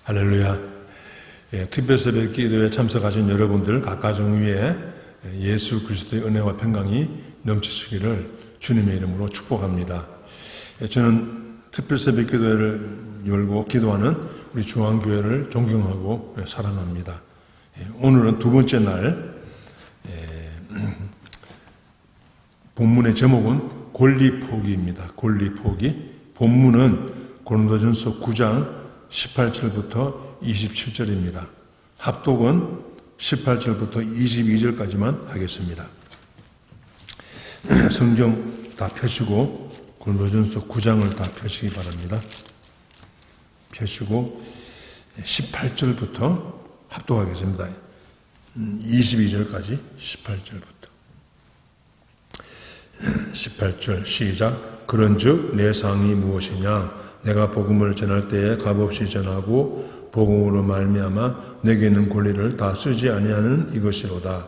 할렐루야. 특별 새벽 기도에 참석하신 여러분들 각 가정 위에 예수 그리스도의 은혜와 평강이 넘치시기를 주님의 이름으로 축복합니다. 저는 특별 새벽 기도회를 열고 기도하는 우리 중앙교회를 존경하고 사랑합니다. 오늘은 두 번째 날, 본문의 제목은 권리포기입니다. 권리포기. 본문은 고린도전서 9장 18절부터 27절입니다. 합독은 18절부터 22절까지만 하겠습니다. 성경 다 펴시고 고린도전서 9장을 다 펴시기 바랍니다. 펴시고 18절부터 합독하겠습니다. 22절까지 18절부터. 18절 시작. 그런즉 내 상이 무엇이냐? 내가 복음을 전할 때에 값없이 전하고 복음으로 말미암아 내게는 권리를 다 쓰지 아니하는 이것이로다.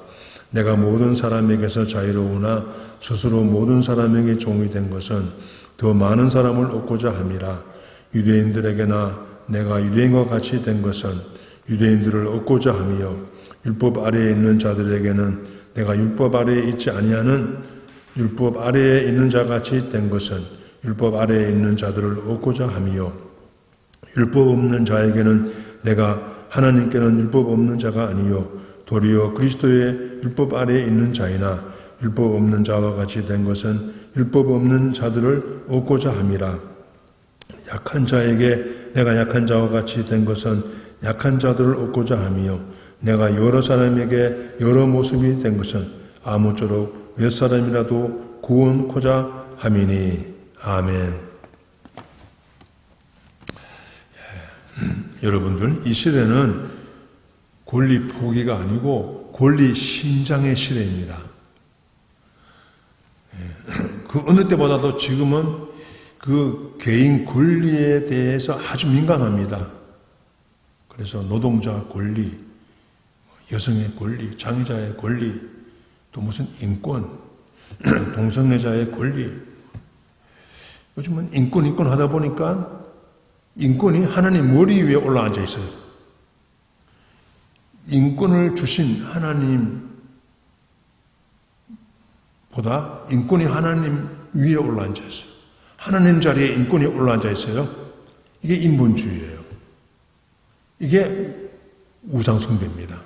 내가 모든 사람에게서 자유로우나 스스로 모든 사람에게 종이 된 것은 더 많은 사람을 얻고자 함이라. 유대인들에게나 내가 유대인과 같이 된 것은 유대인들을 얻고자 함이요 율법 아래에 있는 자들에게는 내가 율법 아래에 있지 아니하는 율법 아래에 있는 자같이 된 것은 율법 아래에 있는 자들을 얻고자 함이요 율법 없는 자에게는 내가 하나님께는 율법 없는 자가 아니요 도리어 그리스도의 율법 아래에 있는 자이나 율법 없는 자와 같이 된 것은 율법 없는 자들을 얻고자 함이라. 약한 자에게 내가 약한 자와 같이 된 것은 약한 자들을 얻고자 함이요 내가 여러 사람에게 여러 모습이 된 것은 아무쪼록 몇 사람이라도 구원코자 함이니. 아멘. 여러분들, 이 시대는 권리 포기가 아니고 권리 신장의 시대입니다. 그 어느 때보다도 지금은 그 개인 권리에 대해서 아주 민감합니다. 그래서 노동자 권리, 여성의 권리, 장애자의 권리, 또 무슨 인권, 동성애자의 권리. 요즘은 인권 하다 보니까 인권이 하나님 머리 위에 올라앉아 있어요. 인권을 주신 하나님보다 인권이 하나님 위에 올라앉아 있어요. 하나님 자리에 인권이 올라앉아 있어요. 이게 인본주의예요. 이게 우상숭배입니다.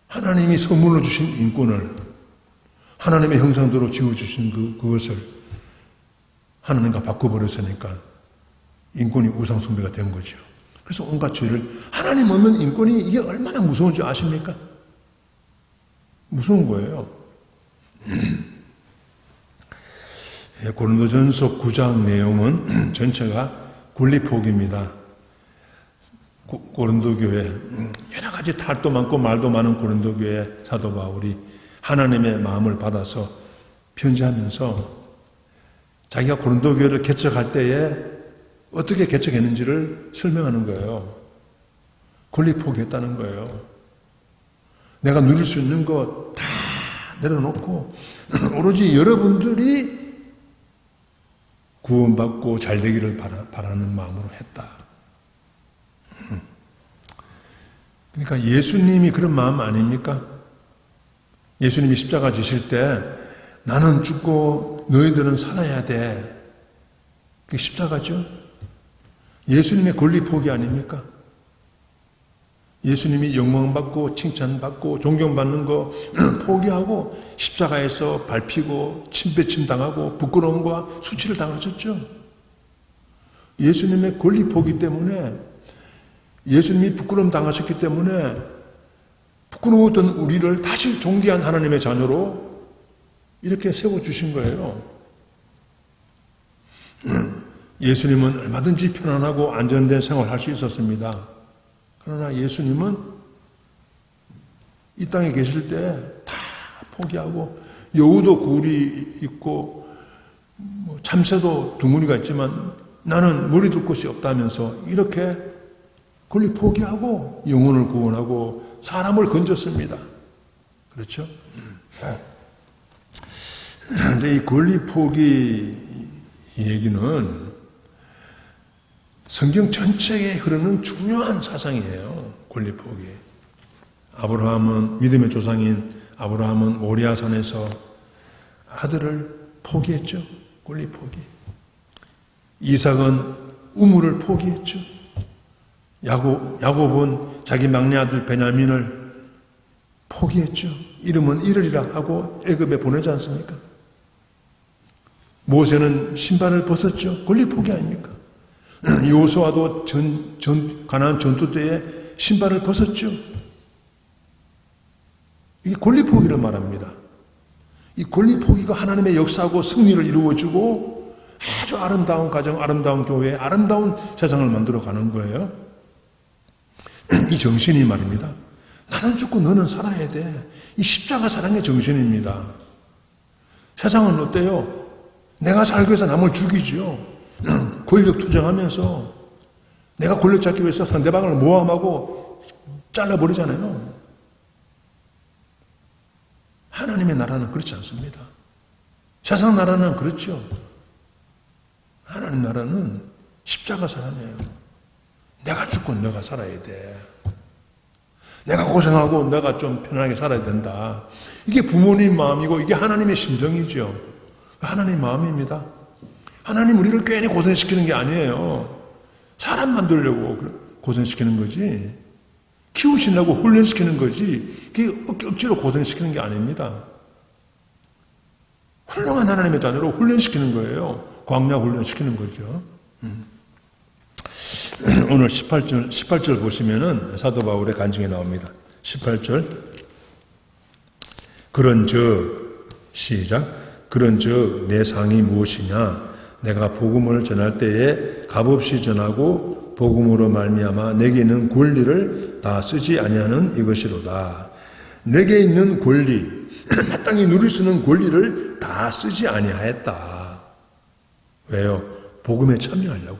하나님이 선물로 주신 인권을 하나님의 형상대로 지어주신 그것을 하나님과 바꿔버렸으니까 인권이 우상숭배가 된 거죠. 그래서 온갖 죄를, 하나님 없는 인권이 이게 얼마나 무서운지 아십니까? 무서운 거예요. 고린도전서 9장 내용은 전체가 권리포기입니다. 고린도교회, 여러 가지 탈도 많고 말도 많은 고린도교회 사도 바울이 하나님의 마음을 받아서 편지하면서 자기가 고린도 교회를 개척할 때에 어떻게 개척했는지를 설명하는 거예요. 권리 포기했다는 거예요. 내가 누릴 수 있는 것 다 내려놓고 오로지 여러분들이 구원받고 잘되기를 바라는 마음으로 했다. 그러니까 예수님이 그런 마음 아닙니까? 예수님이 십자가 지실 때 나는 죽고 너희들은 살아야 돼. 그게 십자가죠. 예수님의 권리 포기 아닙니까? 예수님이 영광받고 칭찬받고 존경받는 거 포기하고 십자가에서 밟히고 침배침 당하고 부끄러움과 수치를 당하셨죠. 예수님의 권리 포기 때문에, 예수님이 부끄러움 당하셨기 때문에 부끄러웠던 우리를 다시 존귀한 하나님의 자녀로 이렇게 세워주신 거예요. 예수님은 얼마든지 편안하고 안전된 생활을 할 수 있었습니다. 그러나 예수님은 이 땅에 계실 때 다 포기하고 여우도 굴이 있고 참새도 둥근이가 있지만 나는 머리 둘 곳이 없다면서 이렇게 권리 포기하고 영혼을 구원하고 사람을 건졌습니다. 그렇죠? 그런데 이 권리 포기 얘기는 성경 전체에 흐르는 중요한 사상이에요. 권리 포기. 아브라함은 믿음의 조상인 아브라함은 모리아산에서 아들을 포기했죠. 권리 포기. 이삭은 우물을 포기했죠. 야곱은 자기 막내 아들 베냐민을 포기했죠. 이름은 이르리라 하고 애굽에 보내지 않습니까? 모세는 신발을 벗었죠. 권리 포기 아닙니까? 여호수아도 가나안 전투 때에 신발을 벗었죠. 이게 권리 포기를 말합니다. 이 권리 포기가 하나님의 역사하고 승리를 이루어주고 아주 아름다운 가정, 아름다운 교회, 아름다운 세상을 만들어 가는 거예요. 이 정신이 말입니다. 나는 죽고 너는 살아야 돼. 이 십자가 사랑의 정신입니다. 세상은 어때요? 내가 살기 위해서 남을 죽이죠. 권력 투쟁하면서 내가 권력 잡기 위해서 상대방을 모함하고 잘라버리잖아요. 하나님의 나라는 그렇지 않습니다. 세상 나라는 그렇죠. 하나님 나라는 십자가 사랑이에요. 내가 죽고 내가 살아야 돼. 내가 고생하고 내가 좀 편하게 살아야 된다. 이게 부모님 마음이고 이게 하나님의 심정이죠. 하나님 마음입니다. 하나님 우리를 괜히 고생시키는 게 아니에요. 사람 만들려고 고생시키는 거지. 키우시려고 훈련시키는 거지. 그게 억지로 고생시키는 게 아닙니다. 훌륭한 하나님의 자녀로 훈련시키는 거예요. 광야 훈련시키는 거죠. 오늘 18절 보시면은 사도 바울의 간증이 나옵니다. 18절. 그런즉 내 상이 무엇이냐? 내가 복음을 전할 때에 값없이 전하고 복음으로 말미암아 내게 있는 권리를 다 쓰지 아니하는 이것이로다. 내게 있는 권리, 마땅히 누릴 수 있는 권리를 다 쓰지 아니하였다. 왜요? 복음에 참여하려고.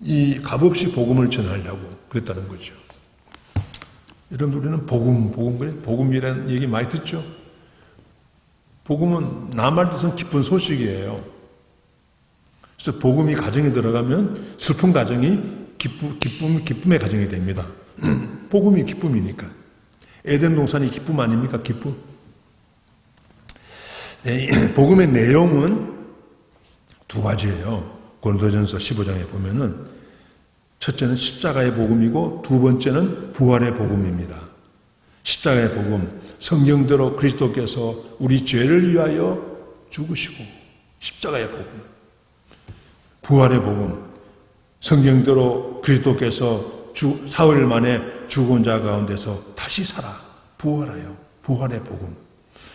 이 값없이 복음을 전하려고 그랬다는 거죠. 여러분 우리는 복음이라는 얘기 많이 듣죠? 복음은 남할 뜻은 기쁜 소식이에요. 그래서 복음이 가정에 들어가면 슬픈 가정이 기쁨의 가정이 됩니다. 복음이 기쁨이니까. 에덴 동산이 기쁨 아닙니까? 기쁨. 복음의 내용은 두 가지예요. 고린도전서 15장에 보면은 첫째는 십자가의 복음이고 두 번째는 부활의 복음입니다. 십자가의 복음, 성경대로 그리스도께서 우리 죄를 위하여 죽으시고 십자가의 복음. 부활의 복음, 성경대로 그리스도께서 사흘 만에 죽은 자 가운데서 다시 살아 부활하여 부활의 복음.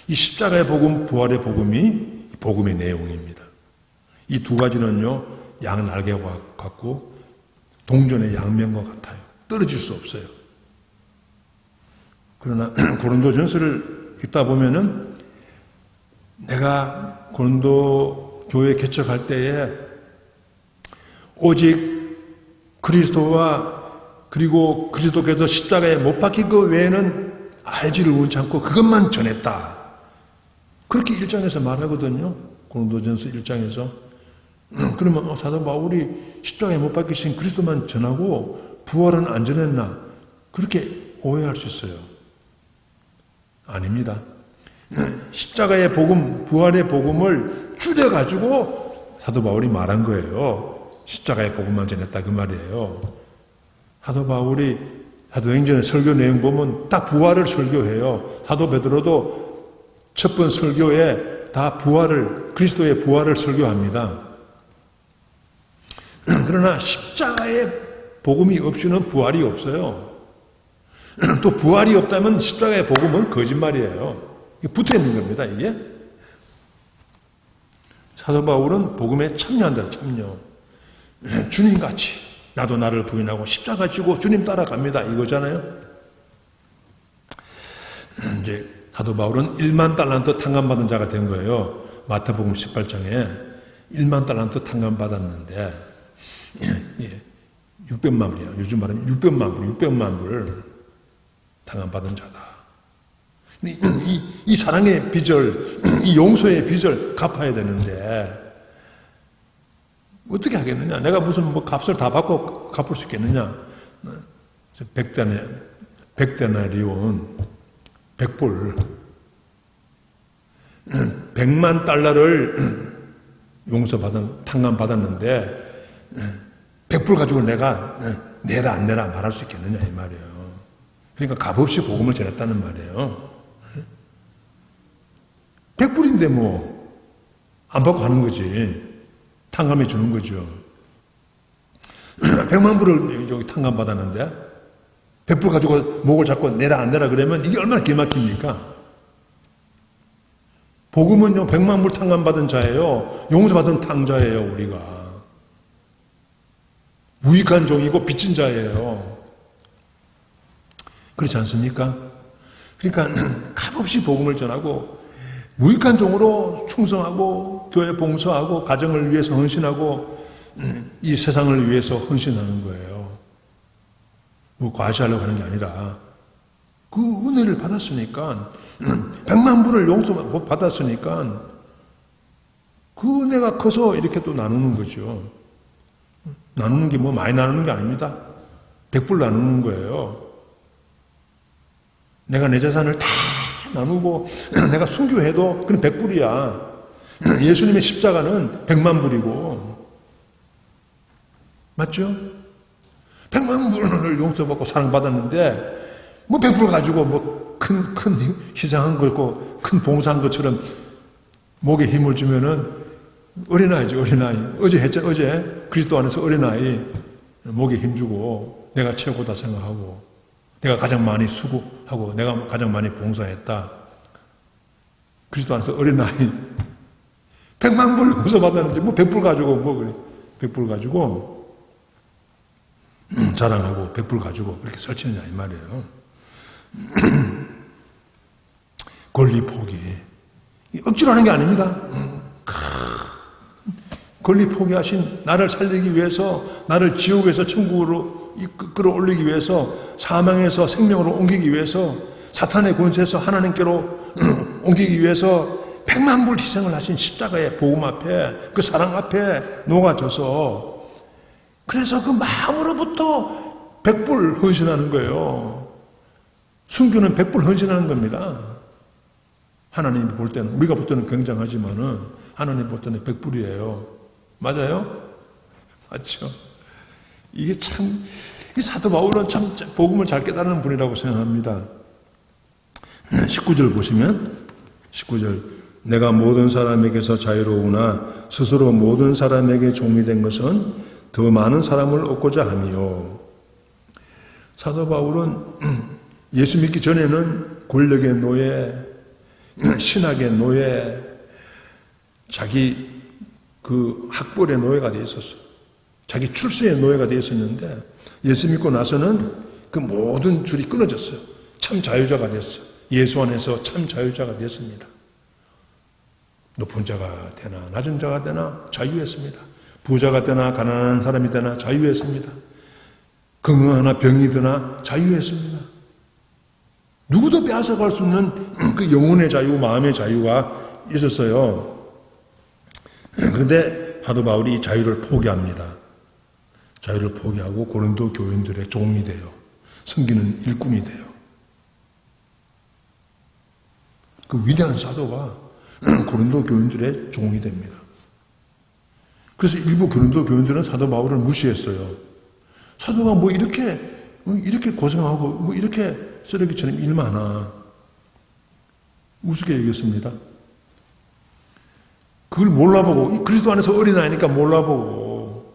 이 십자가의 복음, 부활의 복음이 복음의 내용입니다. 이 두 가지는요, 양 날개와 같고 동전의 양면과 같아요. 떨어질 수 없어요. 그러나 고린도전서를 읽다 보면은 내가 고린도 교회 개척할 때에 오직 그리스도와 그리고 그리스도께서 십자가에 못 박힌 것 외에는 알지를 원치 않고 그것만 전했다. 그렇게 1장에서 말하거든요. 고린도전서 1장에서. 그러면 사도 바울이 십자가에 못 박히신 그리스도만 전하고 부활은 안 전했나? 그렇게 오해할 수 있어요. 아닙니다. 십자가의 복음, 부활의 복음을 줄여가지고 사도 바울이 말한 거예요. 십자가의 복음만 전했다 그 말이에요. 사도 바울이 사도행전의 설교 내용 보면 딱 부활을 설교해요. 사도 베드로도 첫 번 설교에 다 그리스도의 부활을 설교합니다. 그러나 십자가의 복음이 없이는 부활이 없어요. 또 부활이 없다면 십자가의 복음은 거짓말이에요. 붙어 있는 겁니다, 이게. 사도 바울은 복음에 참여한다, 참여. 주님같이 나도 나를 부인하고 십자가 지고 주님 따라갑니다, 이거잖아요. 이제 사도 바울은 1만 달란트 탕감받은 자가 된 거예요. 마태복음 18장에 1만 달란트 탕감받았는데 600만 불이요. 요즘 말하면 600만 불 탕감받은 자다. 이 사랑의 빚을, 이 용서의 빚을 갚아야 되는데 어떻게 하겠느냐? 내가 무슨 뭐 값을 다 받고 갚을 수 있겠느냐? 백데나리온, 100불, 100만 달러를 탕감받았는데 100불 가지고 내가 내라 안 내라 말할 수 있겠느냐 이 말이에요. 그러니까 값없이 복음을 전했다는 말이에요. 100불인데 뭐 안 받고 가는 거지. 탕감해 주는 거죠. 100만 불을 여기 탕감 받았는데 100불 가지고 목을 잡고 내라 안 내라 그러면 이게 얼마나 기막힙니까? 복음은요 100만 불 탕감 받은 자예요. 용서받은 탕자예요. 우리가 무익한 종이고 빚진 자예요. 그렇지 않습니까? 그러니까 값없이 복음을 전하고 무익한 종으로 충성하고 교회 봉사하고 가정을 위해서 헌신하고 이 세상을 위해서 헌신하는 거예요. 뭐 과시하려고 하는 게 아니라 그 은혜를 받았으니까 100만 불을 용서 받았으니까 그 은혜가 커서 이렇게 또 나누는 거죠. 나누는 게 뭐 많이 나누는 게 아닙니다. 100불 나누는 거예요. 내가 내 재산을 다 나누고 내가 순교해도 그건 100불이야. 예수님의 십자가는 100만 불이고 맞죠? 100만 불을 용서받고 사랑받았는데 뭐 100불 가지고 뭐 큰 희생한 거 있고 큰 봉사한 것처럼 목에 힘을 주면은 어린아이죠. 어린아이. 어제 했잖아. 어제 그리스도 안에서 어린아이 목에 힘주고 내가 최고다 생각하고 내가 가장 많이 수고하고 내가 가장 많이 봉사했다. 그리스도 안에서 어린아이 100만 불 용서받았는데 뭐 100불 가지고 뭐 그래. 100불 가지고 자랑하고 100불 가지고 그렇게 설치느냐 이 말이에요. 권리 포기. 억지로 하는 게 아닙니다. 권리 포기하신 나를 살리기 위해서 나를 지옥에서 천국으로 끌어올리기 위해서 사망에서 생명으로 옮기기 위해서 사탄의 권세에서 하나님께로 옮기기 위해서 100만 불 희생을 하신 십자가의 복음 앞에 그 사랑 앞에 녹아져서 그래서 그 마음으로부터 100불 헌신하는 거예요. 순교는 100불 헌신하는 겁니다. 하나님이 볼 때는 우리가 볼 때는 굉장하지만은 하나님 볼 때는 100불이에요. 맞아요? 맞죠? 이게 참, 이 사도 바울은 참 복음을 잘 깨달은 분이라고 생각합니다. 19절 보시면, 19절, 내가 모든 사람에게서 자유로우나 스스로 모든 사람에게 종이 된 것은 더 많은 사람을 얻고자 함이요. 사도 바울은 예수 믿기 전에는 권력의 노예, 신학의 노예, 자기 그 학벌의 노예가 되어 있었어. 자기 출세의 노예가 되어 있었는데 예수 믿고 나서는 그 모든 줄이 끊어졌어요. 참 자유자가 됐어. 예수 안에서 참 자유자가 됐습니다. 높은 자가 되나 낮은 자가 되나 자유했습니다. 부자가 되나 가난한 사람이 되나 자유했습니다. 건강하나 병이 드나 자유했습니다. 누구도 빼앗아갈 수 없는 그 영혼의 자유, 마음의 자유가 있었어요. 그런데 사도 바울이 이 자유를 포기합니다. 자유를 포기하고 고린도 교인들의 종이 돼요. 섬기는 일꾼이 돼요. 그 위대한 사도가 고린도 교인들의 종이 됩니다. 그래서 일부 고린도 교인들은 사도 바울을 무시했어요. 사도가 뭐 이렇게 고생하고 뭐 이렇게 쓰레기처럼 일 많아. 우습게 얘기했습니다. 그걸 몰라보고 그리스도 안에서 어린아이니까 몰라보고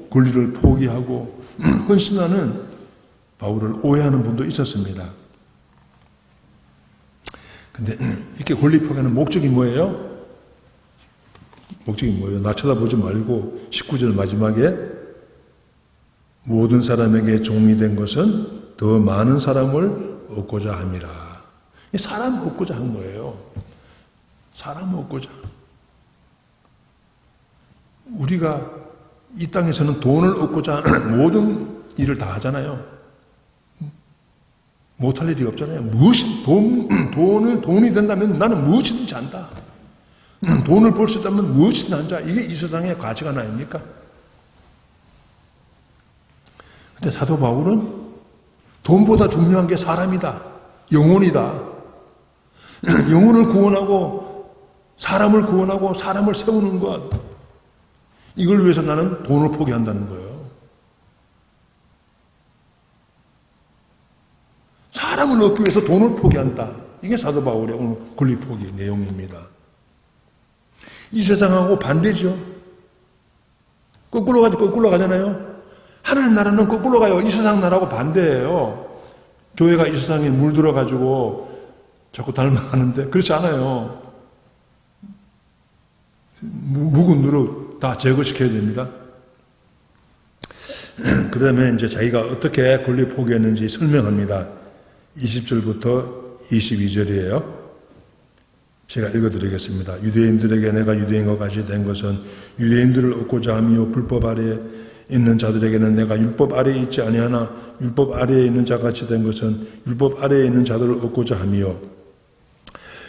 권리를 포기하고 헌신하는 바울을 오해하는 분도 있었습니다. 근데 이렇게 권리 포기하는 목적이 뭐예요? 목적이 뭐예요? 나 쳐다보지 말고 19절 마지막에 모든 사람에게 종이 된 것은 더 많은 사람을 얻고자 함이라. 사람 얻고자 한 거예요. 사람 얻고자. 우리가 이 땅에서는 돈을 얻고자 모든 일을 다 하잖아요. 못할 일이 없잖아요. 돈이 된다면 나는 무엇이든지 한다. 돈을 벌 수 있다면 무엇이든 한 자. 이게 이 세상의 가치관 아닙니까? 근데 사도 바울은 돈보다 중요한 게 사람이다. 영혼이다. 영혼을 구원하고 사람을 구원하고 사람을 세우는 것. 이걸 위해서 나는 돈을 포기한다는 거예요. 사람을 얻기 위해서 돈을 포기한다. 이게 사도 바울의 오늘 권리 포기 내용입니다. 이 세상하고 반대죠. 거꾸로 가잖아요. 하나님 나라는 거꾸로 가요. 이 세상 나라하고 반대예요. 교회가 이 세상에 물들어가지고 자꾸 닮아가는데 그렇지 않아요. 묵은 누룩 다 제거시켜야 됩니다. 그 다음에 이제 자기가 어떻게 권리 포기했는지 설명합니다. 20절부터 22절이에요. 제가 읽어드리겠습니다. 유대인들에게 내가 유대인과 같이 된 것은 유대인들을 얻고자 하며 불법 아래에 있는 자들에게는 내가 율법 아래에 있지 아니하나 율법 아래에 있는 자같이 된 것은 율법 아래에 있는 자들을 얻고자 하며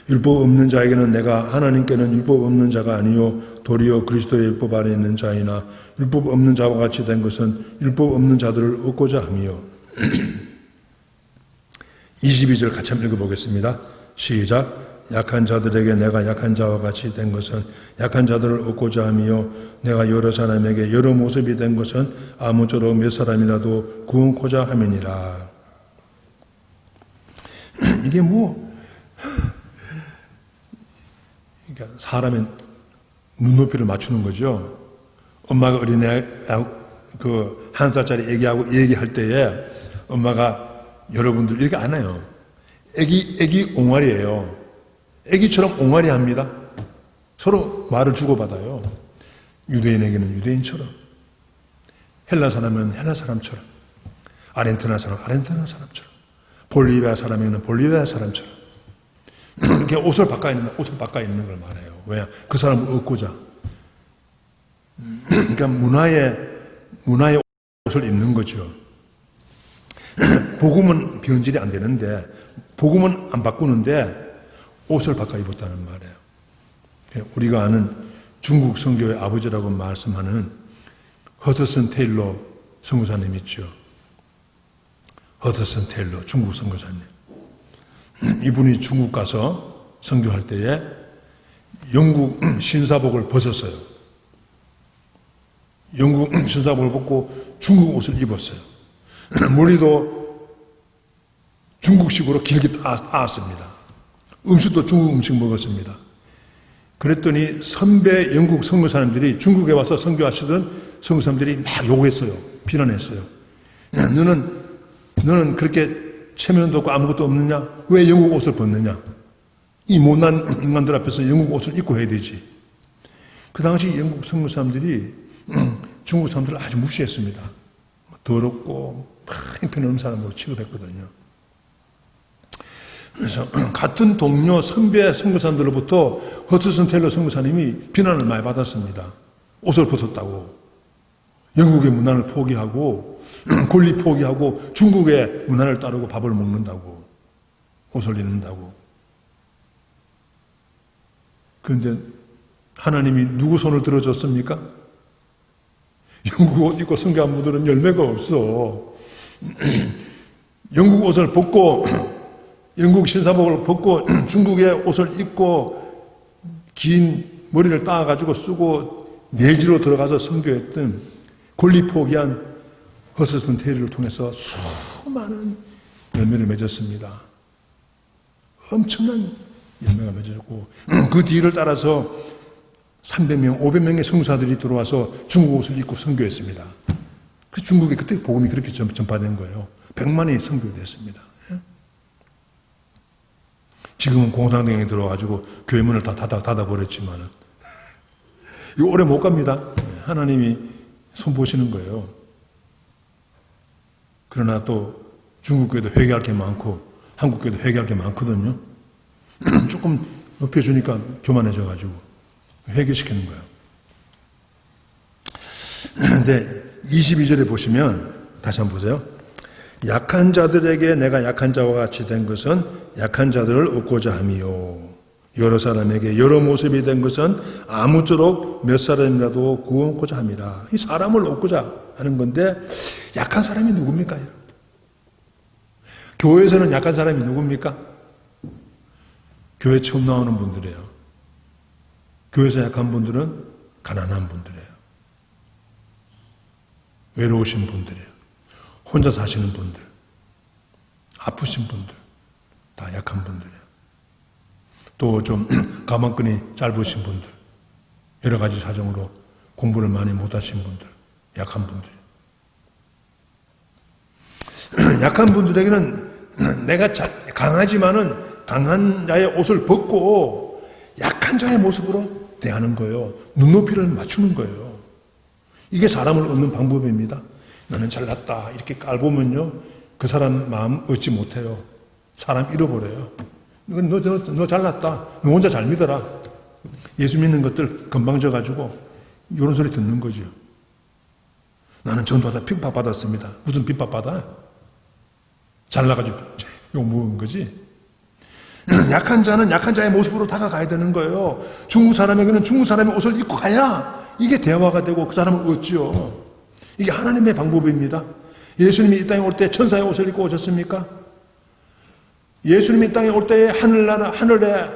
율법 없는 자에게는 내가 하나님께는 율법 없는 자가 아니요 도리어 그리스도의 율법 아래에 있는 자이나 율법 없는 자와 같이 된 것은 율법 없는 자들을 얻고자 하며 22절 같이 한번 읽어보겠습니다. 시작. 약한 자들에게 내가 약한 자와 같이 된 것은 약한 자들을 얻고자 하며 내가 여러 사람에게 여러 모습이 된 것은 아무쪼록 몇 사람이라도 구원코자 함이니라. 이게 그러니까 사람의 눈높이를 맞추는 거죠. 엄마가 어린애 그 1살짜리 애기하고 얘기할 때에 엄마가 여러분들 이렇게 안 해요. 애기 옹알이에요. 애기처럼 옹알이 합니다. 서로 말을 주고받아요. 유대인에게는 유대인처럼, 헬라 사람은 헬라 사람처럼, 아르헨티나 사람은 아르헨티나 사람처럼, 볼리비아 사람에게는 볼리비아 사람처럼 이렇게 옷을 바꿔 입는 걸 말해요. 왜? 그 사람을 얻고자. 그러니까 문화의 옷을 입는 거죠. 복음은 변질이 안 되는데, 복음은 안 바꾸는데 옷을 바꿔 입었다는 말이에요. 우리가 아는 중국 선교의 아버지라고 말씀하는 허드슨 테일러 선교사님 있죠. 허드슨 테일러 중국 선교사님. 이분이 중국 가서 선교할 때에 영국 신사복을 벗었어요. 영국 신사복을 벗고 중국 옷을 입었어요. 머리도 중국식으로 길게 땄습니다. 음식도 중국 음식 먹었습니다. 그랬더니 선배 영국 선교사님들이 중국에 와서 선교하시던 선교사님들이 막 요구했어요. 비난했어요. 너는 그렇게 체면도 없고 아무것도 없느냐? 왜 영국 옷을 벗느냐? 이 못난 인간들 앞에서 영국 옷을 입고 해야 되지. 그 당시 영국 선교사님들이 중국 사람들을 아주 무시했습니다. 더럽고 형편없는 사람으로 취급했거든요. 그래서 같은 동료 선배 선교사님들로부터 허드슨 테일러 선교사님이 비난을 많이 받았습니다. 옷을 벗었다고, 영국의 문화를 포기하고 권리 포기하고 중국의 문화를 따르고 밥을 먹는다고, 옷을 입는다고. 그런데 하나님이 누구 손을 들어줬습니까? 영국 옷 입고 선교한 분들은 열매가 없어. 영국 옷을 벗고 영국 신사복을 벗고 중국의 옷을 입고 긴 머리를 따가지고 쓰고 내지로 들어가서 선교했던 권리 포기한 허드슨 테일러를 통해서 수많은 열매를 맺었습니다. 엄청난 열매가 맺어졌고 그 뒤를 따라서 300명, 500명의 선교사들이 들어와서 중국 옷을 입고 선교했습니다. 그 중국에 그때 복음이 그렇게 전파된 거예요. 100만이 선교됐습니다. 지금은 공산당에 들어와가지고 교회 문을 다 닫아버렸지만은 이거 오래 못 갑니다. 하나님이 손보시는 거예요. 그러나 또 중국 교회도 회개할 게 많고 한국 교회도 회개할 게 많거든요. 조금 높여주니까 교만해져가지고 회개시키는 거예요. 근데 22절에 보시면 다시 한번 보세요. 약한 자들에게 내가 약한 자와 같이 된 것은 약한 자들을 얻고자 함이요. 여러 사람에게 여러 모습이 된 것은 아무쪼록 몇 사람이라도 구원코자 함이라. 이 사람을 얻고자 하는 건데 약한 사람이 누굽니까? 교회에서는 약한 사람이 누굽니까? 교회 처음 나오는 분들이에요. 교회에서 약한 분들은 가난한 분들이에요. 외로우신 분들이에요. 혼자 사시는 분들, 아프신 분들, 다 약한 분들이에요. 또 좀 가망끈이 짧으신 분들, 여러 가지 사정으로 공부를 많이 못하신 분들, 약한 분들. 약한 분들에게는 내가 강하지만은 강한 자의 옷을 벗고 약한 자의 모습으로 대하는 거예요. 눈높이를 맞추는 거예요. 이게 사람을 얻는 방법입니다. 나는 잘났다 이렇게 깔보면요, 그 사람 마음 얻지 못해요. 사람 잃어버려요. 너 잘났다. 너 혼자 잘 믿어라. 예수 믿는 것들 금방 져가지고 이런 소리 듣는 거죠. 나는 전도하다 핍박받았습니다. 무슨 핍박받아? 잘나가지고 욕먹은 거지. 약한 자는 약한 자의 모습으로 다가가야 되는 거예요. 중국 사람에게는 중국 사람의 옷을 입고 가야 이게 대화가 되고 그 사람을 얻지요. 이게 하나님의 방법입니다. 예수님이 이 땅에 올 때 천사의 옷을 입고 오셨습니까? 예수님이 이 땅에 올 때에 하늘에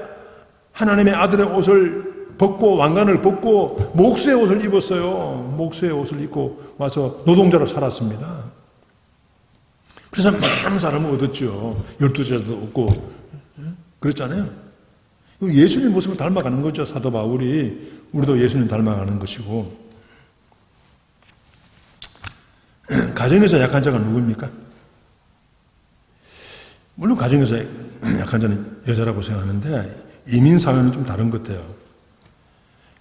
하나님의 아들의 옷을 벗고 왕관을 벗고 목수의 옷을 입었어요. 목수의 옷을 입고 와서 노동자로 살았습니다. 그래서 많은 사람을 얻었죠. 12제자도 얻고 그랬잖아요. 예수님 모습을 닮아가는 거죠. 사도 바울이. 우리도 예수님 닮아가는 것이고. 가정에서 약한 자가 누구입니까? 물론 가정에서 약한 자는 여자라고 생각하는데 이민사회는 좀 다른 것 같아요.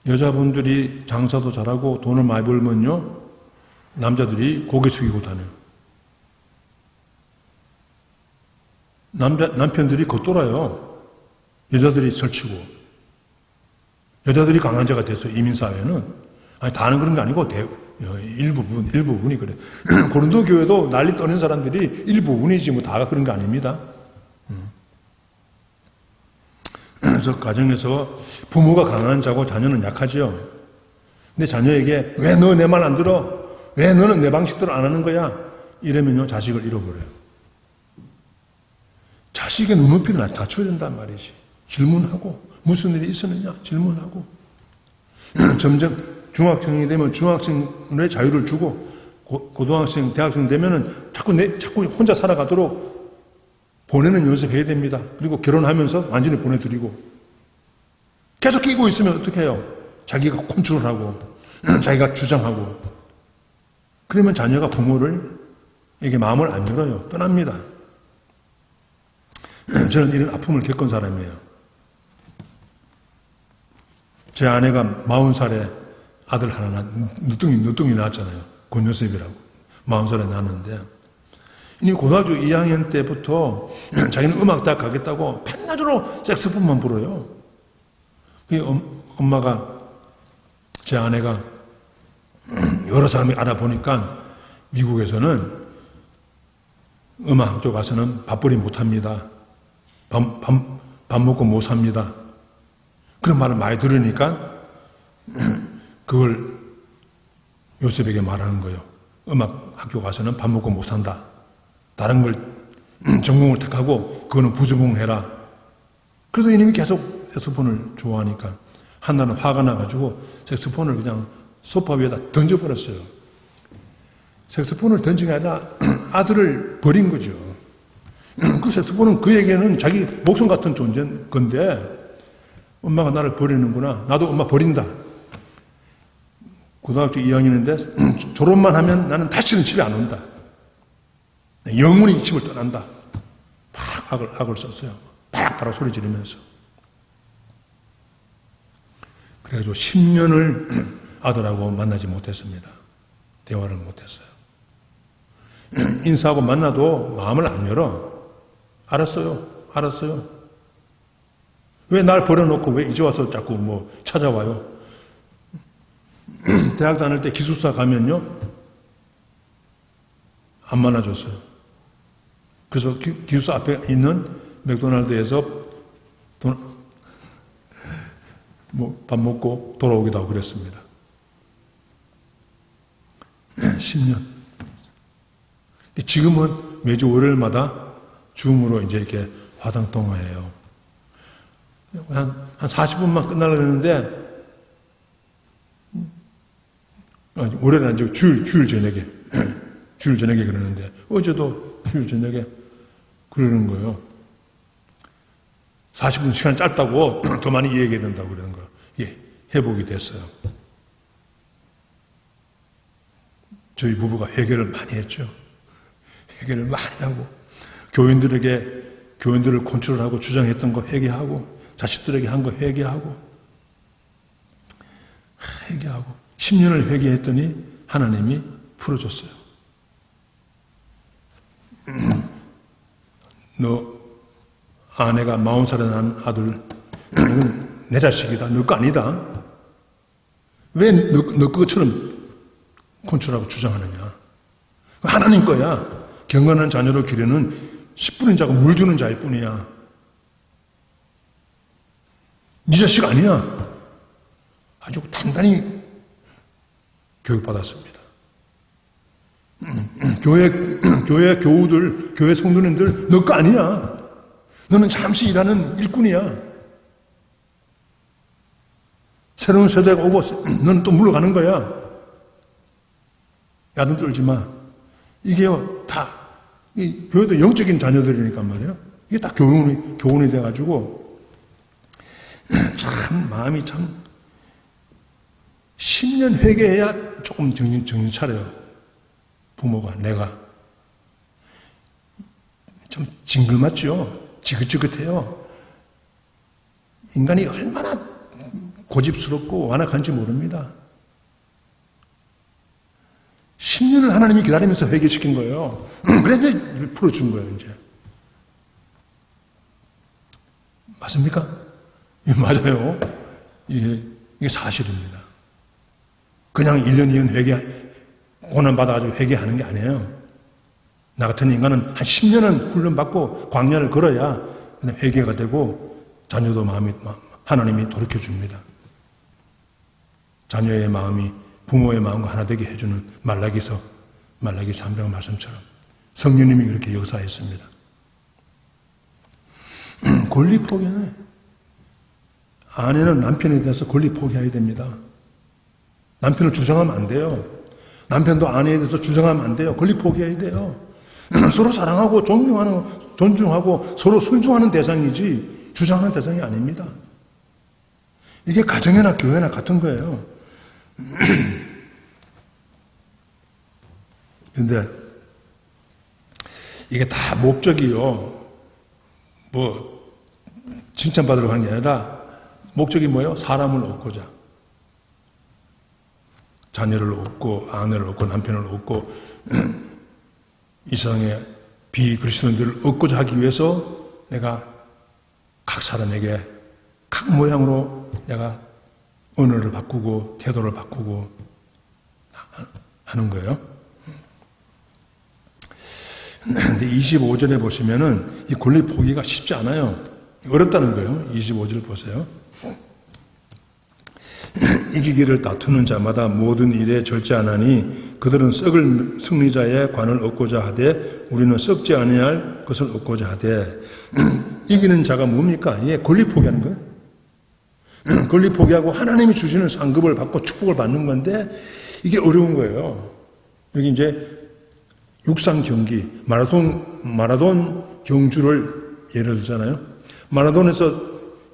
여자분들이 장사도 잘하고 돈을 많이 벌면요, 남자들이 고개 숙이고 다녀요. 남편들이 겉돌아요. 여자들이 설치고. 여자들이 강한 자가 됐어요. 이민사회는. 아니, 다는 그런 게 아니고 일부분이 그래. 고린도 교회도 난리 떠는 사람들이 일부분이지 뭐 다가 그런 거 아닙니다. 그래서 가정에서 부모가 강한 자고 자녀는 약하죠. 근데 자녀에게 왜 너 내 말 안 들어? 왜 너는 내 방식대로 안 하는 거야? 이러면요, 자식을 잃어버려요. 자식의 눈높이를 낮춰야 된단 말이지. 질문하고 무슨 일이 있었느냐 질문하고. 점점 중학생이 되면 중학생의 자유를 주고 고등학생, 대학생 되면은 자꾸 혼자 살아가도록 보내는 연습해야 됩니다. 그리고 결혼하면서 완전히 보내드리고. 계속 끼고 있으면 어떻게 해요? 자기가 컨트롤하고 자기가 주장하고. 그러면 자녀가 부모에게 마음을 안 열어요. 떠납니다. 저는 이런 아픔을 겪은 사람이에요. 제 아내가 40살에 아들 하나 늦둥이 낳았잖아요. 권요셉이라고. 40살에 낳았는데 이미 고등학교 2학년 때부터 자기는 음악대학 가겠다고 밤낮으로 색소폰만 불어요. 엄마가, 제 아내가 여러 사람이 알아보니까 미국에서는 음악학교 가서는 밥벌이 못합니다. 밥 먹고 못 삽니다. 그런 말을 많이 들으니까 그걸 요셉에게 말하는 거예요. 음악 학교 가서는 밥 먹고 못 산다. 다른 걸 전공을 택하고 그거는 부전공해라. 그래도 이놈이 계속 색소폰을 좋아하니까 한날은 화가 나가지고 색소폰을 그냥 소파 위에다 던져버렸어요. 색소폰을 던진 게 아니라 아들을 버린 거죠. 그 색소폰은 그에게는 자기 목숨 같은 존재인 건데, 엄마가 나를 버리는구나. 나도 엄마 버린다. 고등학교 2학년인데 졸업만 하면 나는 다시는 집에 안 온다. 영원히 이 집을 떠난다. 막 악을 썼어요. 바락바락 소리 지르면서. 그래가지고 10년을 아들하고 만나지 못했습니다. 대화를 못했어요. 인사하고 만나도 마음을 안 열어. 알았어요. 왜 날 버려놓고 왜 이제 와서 자꾸 뭐 찾아와요? 대학 다닐 때 기숙사 가면요, 안 만나줬어요. 그래서 기숙사 앞에 있는 맥도날드에서 밥 먹고 돌아오기도 하고 그랬습니다. 10년. 지금은 매주 월요일마다 줌으로 이제 이렇게 화상통화해요. 한 40분만 끝나려고 했는데, 월요일은 아니죠. 주일 저녁에. 주일 저녁에 그러는데, 어제도 주일 저녁에 그러는 거예요. 40분 시간 짧다고 더 많이 얘기해야 된다고 그러는 거예요. 예, 회복이 됐어요. 저희 부부가 회개를 많이 했죠. 회개를 많이 하고, 교인들을 컨트롤하고 주장했던 거 회개하고, 자식들에게 한 거 회개하고, 10년을 회개했더니 하나님이 풀어줬어요. 너 아내가 40살에 낳은 아들, 이건 내 자식이다. 너 거 아니다. 왜 너 것처럼 컨트롤하고 주장하느냐. 하나님 거야. 경건한 자녀로 기르는 10분인 자고 물 주는 자일 뿐이야. 네 자식 아니야. 아주 단단히 교육받았습니다. 교회 교우들, 교회 성도님들, 너 거 아니야. 너는 잠시 일하는 일꾼이야. 새로운 세대가 오고 너는 또 물러가는 거야. 야단 떨지 마. 이게요, 다, 교회도 영적인 자녀들이니까 말이에요. 이게 다 교훈이 돼가지고, 참, 마음이 참, 10년 회개해야 조금 정신 차려요. 부모가, 내가. 좀 징글맞죠? 지긋지긋해요. 인간이 얼마나 고집스럽고 완악한지 모릅니다. 10년을 하나님이 기다리면서 회개시킨 거예요. 그래서 이제 풀어준 거예요, 이제. 맞습니까? 맞아요. 이게 사실입니다. 그냥 1년, 2년 고난받아가지고 회개하는 게 아니에요. 나 같은 인간은 한 10년은 훈련받고 광야를 걸어야 회개가 되고 자녀도 하나님이 돌이켜줍니다. 자녀의 마음이 부모의 마음과 하나 되게 해주는 말라기 3장 말씀처럼 성령님이 그렇게 역사했습니다. 권리 포기하네. 아내는 남편에 대해서 권리 포기해야 됩니다. 남편을 주장하면 안 돼요. 남편도 아내에 대해서 주장하면 안 돼요. 권리 포기해야 돼요. 서로 사랑하고 존중하고 서로 순종하는 대상이지 주장하는 대상이 아닙니다. 이게 가정이나 교회나 같은 거예요. 그런데 이게 다 목적이요. 칭찬받으려고 하는 게 아니라 목적이 뭐예요? 사람을 얻고자. 자녀를 얻고 아내를 얻고 남편을 얻고 이 세상의 비그리스도인들을 얻고자 하기 위해서 내가 각 사람에게 각 모양으로 내가 언어를 바꾸고 태도를 바꾸고 하는 거예요. 근데 25절에 보시면은 이 권리 포기가 쉽지 않아요. 어렵다는 거예요. 25절 보세요. 이기기를 다투는 자마다 모든 일에 절제하나니 그들은 썩을 승리자의 관을 얻고자 하되 우리는 썩지 아니할 것을 얻고자 하되 이기는 자가 뭡니까? 이게 권리 포기하는 거예요. 권리 포기하고 하나님이 주시는 상급을 받고 축복을 받는 건데 이게 어려운 거예요. 여기 이제 육상 경기 마라돈 경주를 예를 들잖아요. 마라톤에서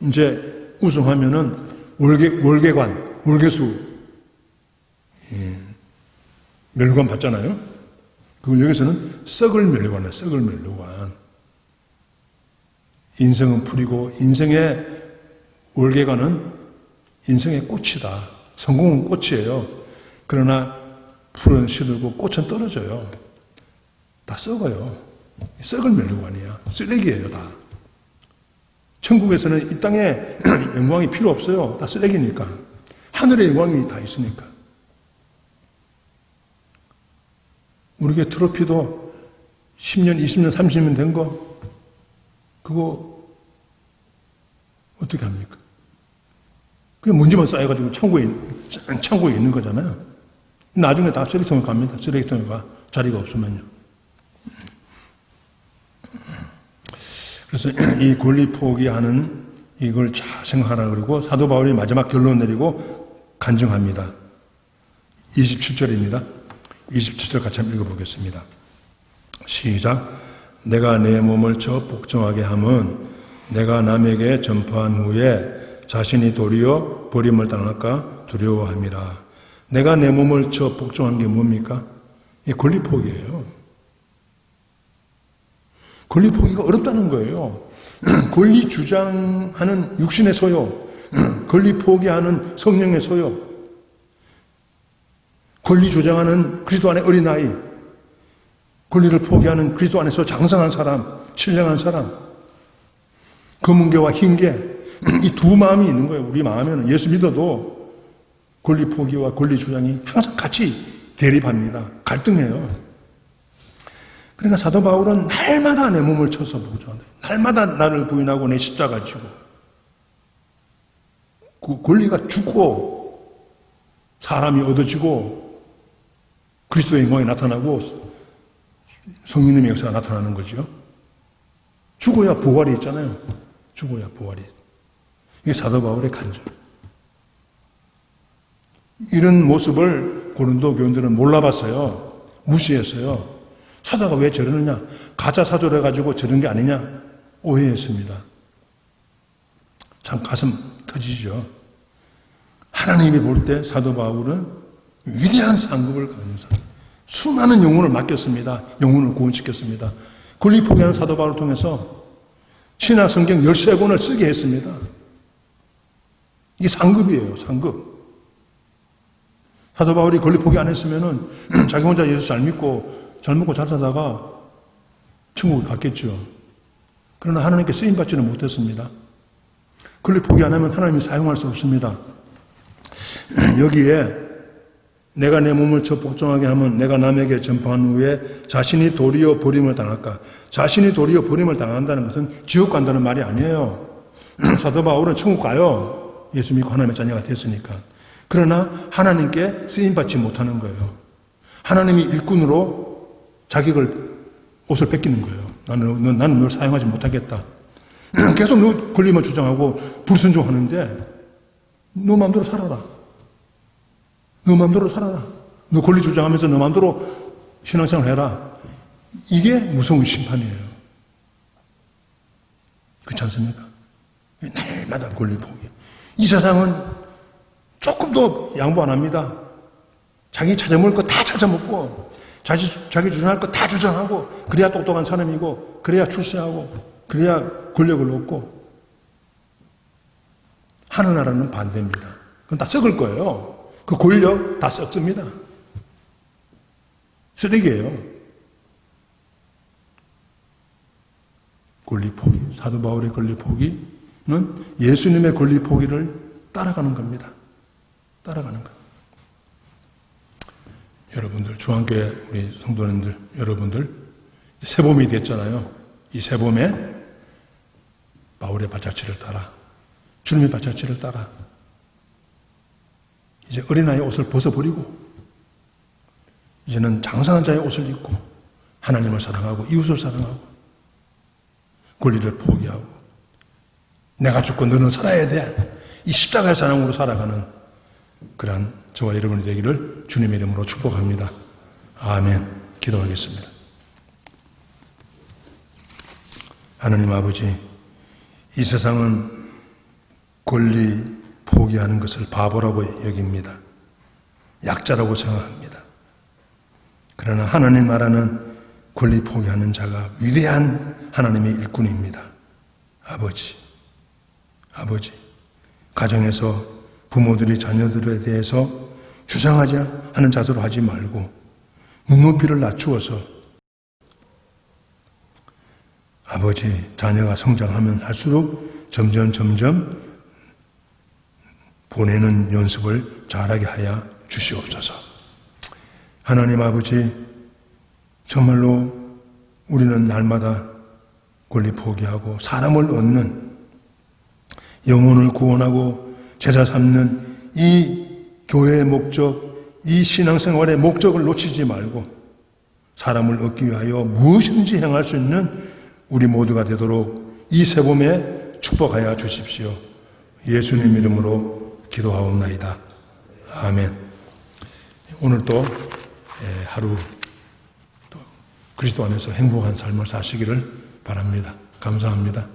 이제 우승하면은 월계수 멸관 받잖아요. 그걸 여기서는 썩을 멸관. 인생은 풀이고 인생의 월계관은 인생의 꽃이다. 성공은 꽃이에요. 그러나 풀은 시들고 꽃은 떨어져요. 다 썩어요. 썩을 멸관이야. 쓰레기예요, 다. 천국에서는 이 땅에 영광이 필요 없어요. 다 쓰레기니까. 하늘의 영광이 다 있으니까. 우리에게 트로피도 10년, 20년, 30년 된 거, 그거 어떻게 합니까? 그냥 먼지만 쌓여가지고 창고에 있는 거잖아요. 나중에 다 쓰레기통에 갑니다. 쓰레기통에 가. 자리가 없으면요. 그래서 이 권리 포기하는 이걸 잘 생각하라 그러고 사도 바울이 마지막 결론 내리고 간증합니다. 27절입니다. 27절 같이 한번 읽어보겠습니다. 시작. 내가 내 몸을 저 복종하게 함은 내가 남에게 전파한 후에 자신이 도리어 버림을 당할까 두려워함이라. 내가 내 몸을 저 복종한 게 뭡니까? 이 권리 포기예요. 권리 포기가 어렵다는 거예요. 권리 주장하는 육신의 소요, 권리 포기하는 성령의 소요, 권리 주장하는 그리스도 안의 어린아이, 권리를 포기하는 그리스도 안에서 장성한 사람, 신령한 사람, 검은개와 흰개, 이 두 마음이 있는 거예요. 우리 마음에는 예수 믿어도 권리 포기와 권리 주장이 항상 같이 대립합니다. 갈등해요. 그러니까 사도 바울은 날마다 내 몸을 쳐서 보죠. 날마다 나를 부인하고 내 십자가 지고 그 권리가 죽고 사람이 얻어지고 그리스도의 영광이 나타나고 성령님의 역사가 나타나는 거죠. 죽어야 부활이 있잖아요. 죽어야 부활이. 이게 사도 바울의 간증. 이런 모습을 고린도 교인들은 몰라봤어요. 무시했어요. 사도가 왜 저러느냐? 가짜 사조를 해가지고 저런 게 아니냐? 오해했습니다. 참 가슴 터지죠. 하나님이 볼 때 사도 바울은 위대한 상급을 가진 사람. 수많은 영혼을 맡겼습니다. 영혼을 구원시켰습니다. 권리 포기하는 사도 바울을 통해서 신약 성경 13권을 쓰게 했습니다. 이게 상급이에요. 상급. 사도 바울이 권리 포기 안 했으면은 자기 혼자 예수 잘 믿고 잘 먹고 잘 살다가 천국에 갔겠죠. 그러나 하나님께 쓰임받지는 못했습니다. 권리 포기 안 하면 하나님이 사용할 수 없습니다. 여기에 내가 내 몸을 저 복종하게 하면 내가 남에게 전파한 후에 자신이 도리어 버림을 당할까? 자신이 도리어 버림을 당한다는 것은 지옥 간다는 말이 아니에요. 사도 바울은 천국 가요. 예수 믿고 하나님의 자녀가 됐으니까. 그러나 하나님께 쓰임받지 못하는 거예요. 하나님이 일꾼으로 자격을, 옷을 뺏기는 거예요. 나는 널 사용하지 못하겠다. 계속 너 권리만 주장하고 불순종하는데 너 마음대로 살아라. 너 마음대로 살아라. 너 권리 주장하면서 너 마음대로 신앙생활 해라. 이게 무서운 심판이에요. 그렇지 않습니까? 날마다 권리 포기. 이 세상은 조금도 양보 안 합니다. 자기 찾아먹을 거 다 찾아먹고 자기 주장할 거 다 주장하고 그래야 똑똑한 사람이고 그래야 출세하고 그래야 권력을 얻고 하늘나라는 반대입니다. 그건 다 썩을 거예요. 그 권력 다 썩습니다. 쓰레기예요. 권리 포기. 사도 바울의 권리 포기는 예수님의 권리 포기를 따라가는 겁니다. 따라가는 거. 여러분들, 중앙교회 우리 성도님들, 여러분들, 새봄이 됐잖아요. 이 새봄에 바울의 발자취를 따라, 주님의 발자취를 따라, 이제 어린아이의 옷을 벗어버리고, 이제는 장성한 자의 옷을 입고, 하나님을 사랑하고, 이웃을 사랑하고, 권리를 포기하고, 내가 죽고 너는 살아야 돼. 이 십자가의 사랑으로 살아가는 그러한 저와 여러분이 되기를 주님의 이름으로 축복합니다. 아멘. 기도하겠습니다. 하나님 아버지, 이 세상은 권리 포기하는 것을 바보라고 여깁니다. 약자라고 생각합니다. 그러나 하나님 나라는 권리 포기하는 자가 위대한 하나님의 일꾼입니다. 아버지, 가정에서 부모들이 자녀들에 대해서 주장하지 하는 자세로 하지 말고 눈높이를 낮추어서 아버지, 자녀가 성장하면 할수록 점점 보내는 연습을 잘하게 하여 주시옵소서. 하나님 아버지, 정말로 우리는 날마다 권리 포기하고 사람을 얻는, 영혼을 구원하고 제자 삼는 이 교회의 목적, 이 신앙생활의 목적을 놓치지 말고 사람을 얻기 위하여 무엇인지 행할 수 있는 우리 모두가 되도록 이 새봄에 축복하여 주십시오. 예수님 이름으로 기도하옵나이다. 아멘. 오늘 또 하루 또 그리스도 안에서 행복한 삶을 사시기를 바랍니다. 감사합니다.